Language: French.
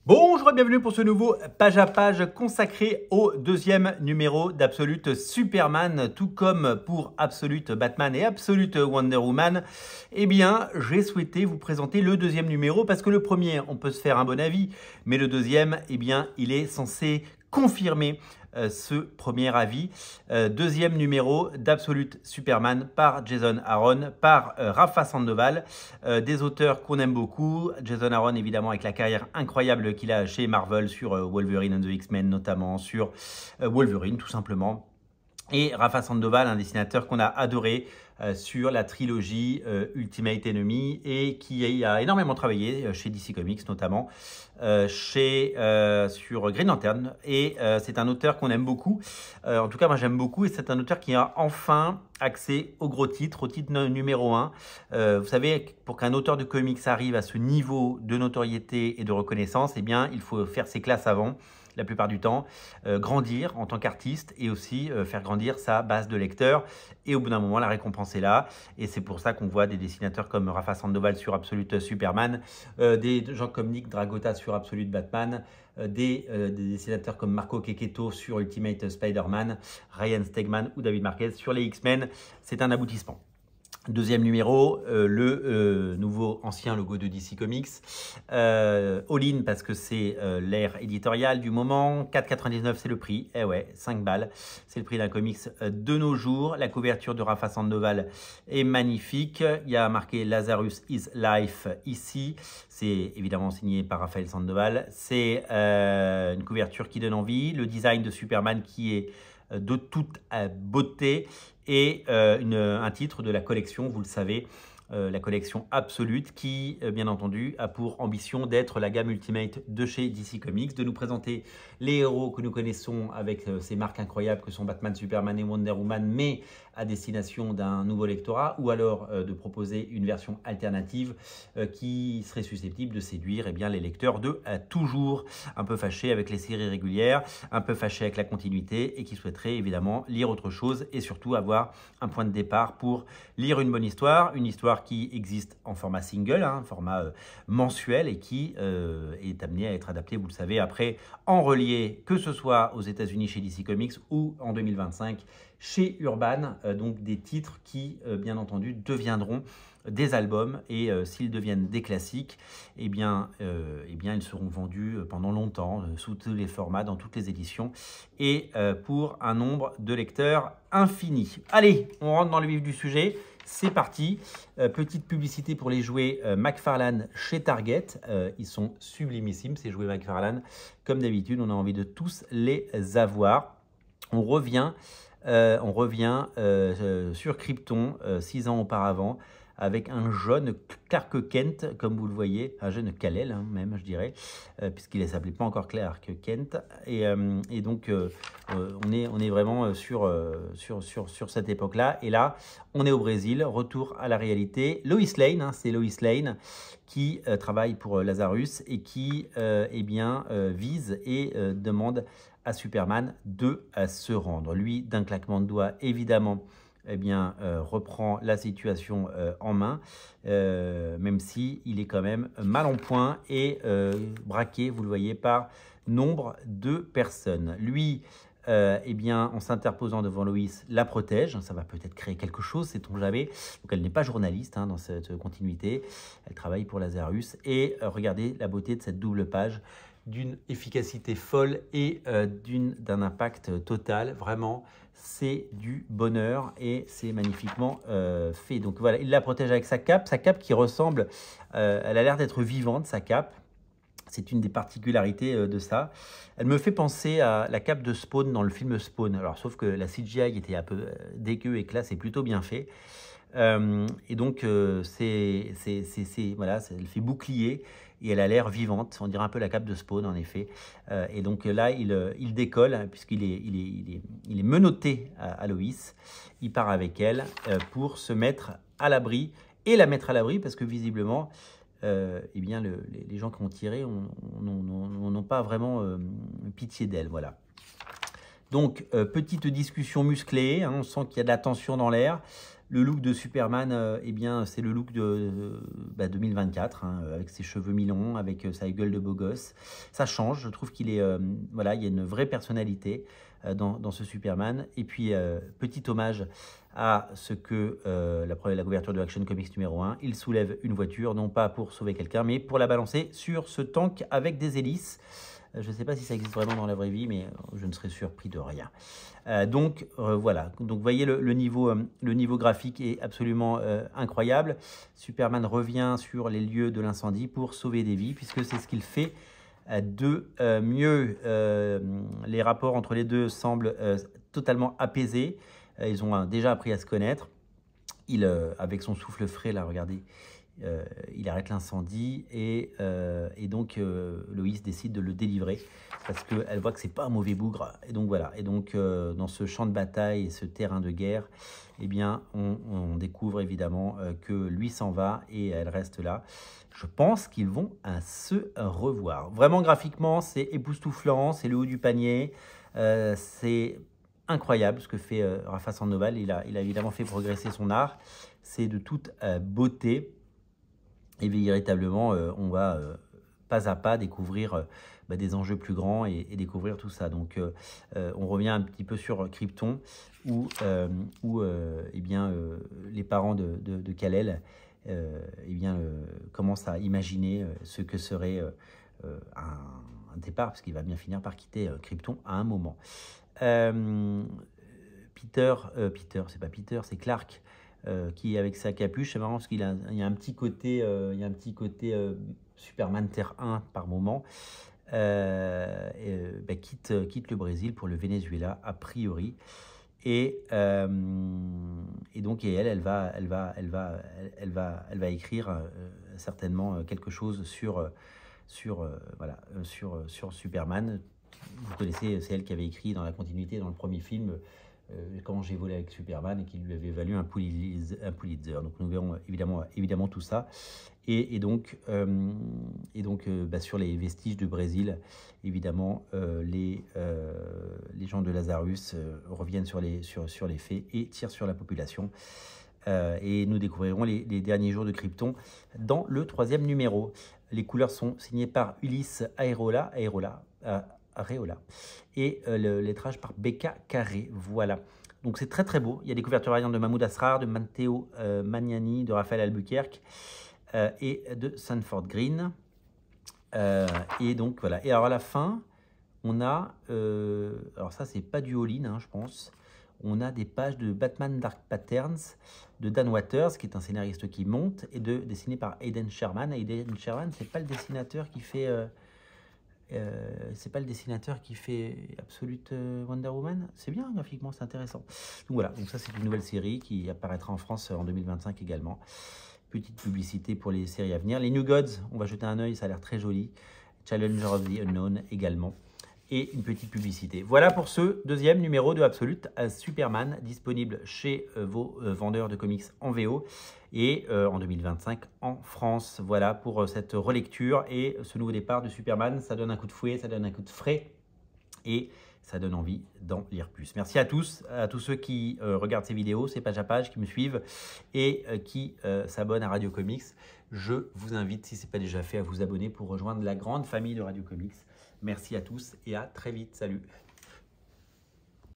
Bonjour et bienvenue pour ce nouveau page à page consacré au deuxième numéro d'Absolute Superman, tout comme pour Absolute Batman et Absolute Wonder Woman. Eh bien, j'ai souhaité vous présenter le deuxième numéro parce que le premier, on peut se faire un bon avis, mais le deuxième, eh bien, il est censé confirmer ce premier avis. Deuxième numéro d'Absolute Superman par Jason Aaron, par Rafa Sandoval, des auteurs qu'on aime beaucoup. Jason Aaron, évidemment, avec la carrière incroyable qu'il a chez Marvel sur Wolverine and the X-Men, notamment sur Wolverine, tout simplement. Et Rafa Sandoval, un dessinateur qu'on a adoré sur la trilogie Ultimate Enemy et qui a énormément travaillé chez DC Comics notamment, sur Green Lantern. Et c'est un auteur qu'on aime beaucoup. En tout cas, moi j'aime beaucoup et c'est un auteur qui a enfin accès au gros titre, au titre numéro 1. Vous savez, pour qu'un auteur de comics arrive à ce niveau de notoriété et de reconnaissance, eh bien, il faut faire ses classes avant. La plupart du temps, grandir en tant qu'artiste et aussi faire grandir sa base de lecteurs. Et au bout d'un moment, la récompense est là. Et c'est pour ça qu'on voit des dessinateurs comme Rafa Sandoval sur Absolute Superman, des gens comme Nick Dragotta sur Absolute Batman, des dessinateurs comme Marco Checchetto sur Ultimate Spider-Man, Ryan Stegman ou David Marquez sur les X-Men. C'est un aboutissement. Deuxième numéro, le nouveau ancien logo de DC Comics. All-in parce que c'est l'ère éditoriale du moment. 4,99 c'est le prix. Eh ouais, 5 balles. C'est le prix d'un comics de nos jours. La couverture de Rafa Sandoval est magnifique. Il y a marqué Lazarus is Life ici. C'est évidemment signé par Raphaël Sandoval. C'est une couverture qui donne envie. Le design de Superman qui est de toute beauté et un titre de la collection, vous le savez, la collection Absolute qui, bien entendu, a pour ambition d'être la gamme Ultimate de chez DC Comics, de nous présenter les héros que nous connaissons avec ces marques incroyables que sont Batman, Superman et Wonder Woman, mais à destination d'un nouveau lectorat, ou alors de proposer une version alternative qui serait susceptible de séduire les lecteurs de toujours, un peu fâchés avec les séries régulières, un peu fâchés avec la continuité et qui souhaiteraient évidemment lire autre chose et surtout avoir un point de départ pour lire une bonne histoire, une histoire qui existe en format single, format mensuel et qui est amené à être adapté, vous le savez, après en relié, que ce soit aux États-Unis chez DC Comics ou en 2025 chez Urban, donc des titres qui, bien entendu, deviendront des albums et s'ils deviennent des classiques, eh bien, ils seront vendus pendant longtemps, sous tous les formats, dans toutes les éditions et pour un nombre de lecteurs infini. Allez, on rentre dans le vif du sujet. C'est parti. Petite publicité pour les jouets McFarlane chez Target. Ils sont sublimissimes, ces jouets McFarlane. Comme d'habitude, on a envie de tous les avoir. On revient sur Krypton 6 ans auparavant avec un jeune Clark Kent, comme vous le voyez, un jeune Kal-El même, je dirais, puisqu'il ne s'appelait pas encore Clark Kent. Et donc, on est vraiment sur cette époque-là. Et là, on est au Brésil, retour à la réalité. Lois Lane, c'est Lois Lane qui travaille pour Lazarus et qui vise et demande à Superman de se rendre. Lui, d'un claquement de doigts, évidemment, reprend la situation en main, même si il est quand même mal en point et braqué, vous le voyez, par nombre de personnes. Lui, en s'interposant devant Lois, la protège. Ça va peut-être créer quelque chose, sait-on jamais. Donc, elle n'est pas journaliste dans cette continuité. Elle travaille pour Lazarus. Et regardez la beauté de cette double page, d'une efficacité folle et d'un impact total. Vraiment, c'est du bonheur et c'est magnifiquement fait. Donc voilà, il la protège avec sa cape qui ressemble, elle a l'air d'être vivante, sa cape. C'est une des particularités de ça. Elle me fait penser à la cape de Spawn dans le film Spawn. Alors, sauf que la CGI était un peu dégueu et que là, c'est plutôt bien fait. Et donc, voilà, elle fait bouclier et elle a l'air vivante. On dirait un peu la cape de Spawn, en effet. Et donc là, il décolle, puisqu'il est menotté à Lois. Il part avec elle pour se mettre à l'abri et la mettre à l'abri, parce que visiblement, les gens qui ont tiré n'ont pas vraiment pitié d'elle. Voilà. Donc, petite discussion musclée, hein, on sent qu'il y a de la tension dans l'air. Le look de Superman, eh bien, c'est le look de 2024, hein, avec ses cheveux mi-longs, avec sa gueule de beau gosse. Ça change, je trouve qu'il est, voilà, il y a une vraie personnalité dans ce Superman. Et puis, petit hommage à ce que la couverture de Action Comics numéro 1, il soulève une voiture, non pas pour sauver quelqu'un, mais pour la balancer sur ce tank avec des hélices. Je ne sais pas si ça existe vraiment dans la vraie vie, mais je ne serais surpris de rien. Donc voilà, donc vous voyez le niveau graphique est absolument incroyable. Superman revient sur les lieux de l'incendie pour sauver des vies, puisque c'est ce qu'il fait de mieux. Les rapports entre les deux semblent totalement apaisés. Ils ont déjà appris à se connaître. Avec son souffle frais, là, regardez, il arrête l'incendie et donc Loïs décide de le délivrer parce qu'elle voit que c'est pas un mauvais bougre. Et donc voilà, et donc dans ce champ de bataille et ce terrain de guerre, eh bien on découvre évidemment que lui s'en va et elle reste là. Je pense qu'ils vont se revoir. Vraiment graphiquement, c'est époustouflant, c'est le haut du panier, c'est incroyable ce que fait Rafa Sandoval. Il a évidemment fait progresser son art. C'est de toute beauté. Et véritablement, on va pas à pas découvrir des enjeux plus grands et découvrir tout ça. Donc, on revient un petit peu sur Krypton, où eh bien, les parents de Kal-El eh bien, commencent à imaginer ce que serait un départ, parce qu'il va bien finir par quitter Krypton à un moment. Peter, c'est pas Peter, c'est Clark, qui avec sa capuche, c'est marrant parce qu'il y a un petit côté, Superman Terre 1 par moment, quitte le Brésil pour le Venezuela a priori, et donc elle va écrire certainement quelque chose sur Superman. Vous connaissez, c'est elle qui avait écrit dans la continuité dans le premier film Comment j'ai volé avec Superman et qui lui avait valu un Pulitzer. Donc nous verrons évidemment tout ça. Et donc sur les vestiges du Brésil, évidemment, les gens de Lazarus reviennent sur les faits et tirent sur la population. Et nous découvrirons les derniers jours de Krypton dans le 3e numéro. Les couleurs sont signées par Ulysse Areola et le lettrage par Becca Carré. Voilà. Donc c'est très très beau. Il y a des couvertures variantes de Mahmoud Asrar, de Matteo Magnani, de Raphaël Albuquerque et de Sanford Green. Et donc voilà. Et alors à la fin, on a, alors ça c'est pas du all-in, hein, je pense. On a des pages de Batman Dark Patterns de Dan Waters, qui est un scénariste qui monte, et dessiné par Aidan Sherman. Aidan Sherman, c'est pas le dessinateur qui fait Absolute Wonder Woman. C'est bien graphiquement, c'est intéressant. Donc voilà, donc ça c'est une nouvelle série qui apparaîtra en France en 2025 également. Petite publicité pour les séries à venir. Les New Gods, on va jeter un œil, ça a l'air très joli. Challenger of the Unknown également. Et une petite publicité. Voilà pour ce 2e numéro de Absolute Superman, disponible chez vos vendeurs de comics en VO et en 2025 en France. Voilà pour cette relecture et ce nouveau départ de Superman. Ça donne un coup de fouet, ça donne un coup de frais et ça donne envie d'en lire plus. Merci à tous ceux qui regardent ces vidéos, ces pages à page, qui me suivent et qui s'abonnent à Radio Comics. Je vous invite, si ce n'est pas déjà fait, à vous abonner pour rejoindre la grande famille de Radio Comics. Merci à tous et à très vite. Salut!